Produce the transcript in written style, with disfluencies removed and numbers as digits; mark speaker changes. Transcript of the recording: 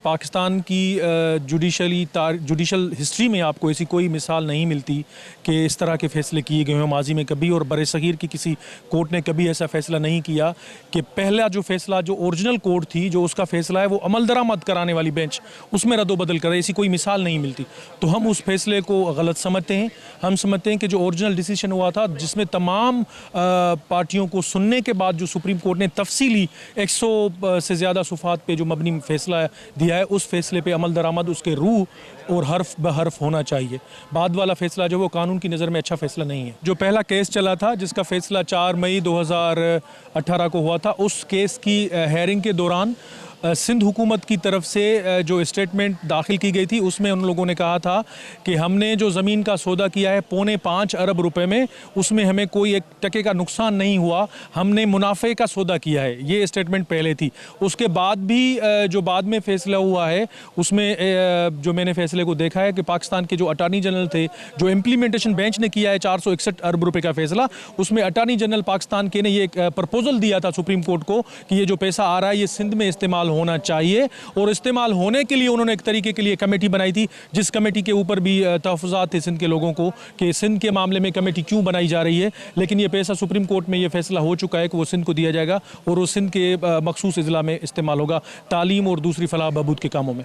Speaker 1: पाकिस्तान की judicial history में आपको ऐसी कोई मिसाल नहीं मिलती कि इस तरह के फ़ैसले किए गए हों माजी में कभी, और बरसग़ीर की किसी कोर्ट ने कभी ऐसा फ़ैसला नहीं किया कि पहला जो फ़ैसला जो ओरिजिनल कोर्ट थी जो उसका फ़ैसला है वो अमल दरामद कराने वाली बेंच उसमें रद्दोबदल करे, ऐसी कोई मिसाल नहीं मिलती। तो हम उस फ़ैसले को गलत समझते हैं। हम समझते हैं कि जो ओरिजिनल डिसीजन हुआ था जिसमें तमाम पार्टियों को सुनने के बाद जो सुप्रीम कोर्ट ने तफसीली 100 से ज़्यादा सुफ़ात पे जो मबनी फ़ैसला दिया है, उस फैसले पे अमल दरामद उसके रूह और हर्फ ब हर्फ होना चाहिए। बाद वाला फैसला जो वो कानून की नज़र में अच्छा फैसला नहीं है। जो पहला केस चला था जिसका फैसला 4 मई 2018 को हुआ था, उस केस की हेयरिंग के दौरान सिंध हुकूमत की तरफ से जो स्टेटमेंट दाखिल की गई थी उसमें उन लोगों ने कहा था कि हमने जो ज़मीन का सौदा किया है 5.25 अरब रुपए में, उसमें हमें कोई 1 टके का नुकसान नहीं हुआ, हमने मुनाफे का सौदा किया है। ये स्टेटमेंट पहले थी। उसके बाद भी जो बाद में फ़ैसला हुआ है उसमें जो मैंने फ़ैसले को देखा है कि पाकिस्तान के जो अटार्नी जनरल थे, जो इम्प्लीमेंटेशन बेंच ने किया है 461 अरब रुपये का फ़ैसला, उसमें अटार्नी जनरल पाकिस्तान के ने ये प्रपोजल दिया था सुप्रीम कोर्ट को कि ये जो पैसा आ रहा है ये सिंध में इस्तेमाल होना चाहिए, और इस्तेमाल होने के लिए उन्होंने एक तरीके के लिए कमेटी बनाई थी, जिस कमेटी के ऊपर भी तहफ़्फ़ुज़ात थे सिंध के लोगों को कि सिंध के मामले में कमेटी क्यों बनाई जा रही है। लेकिन ये पैसा सुप्रीम कोर्ट में ये फैसला हो चुका है कि वो सिंध को दिया जाएगा और वो सिंध के मखसूस अज़ला में इस्तेमाल होगा, तालीम और दूसरी फलाह बहबूद के कामों में।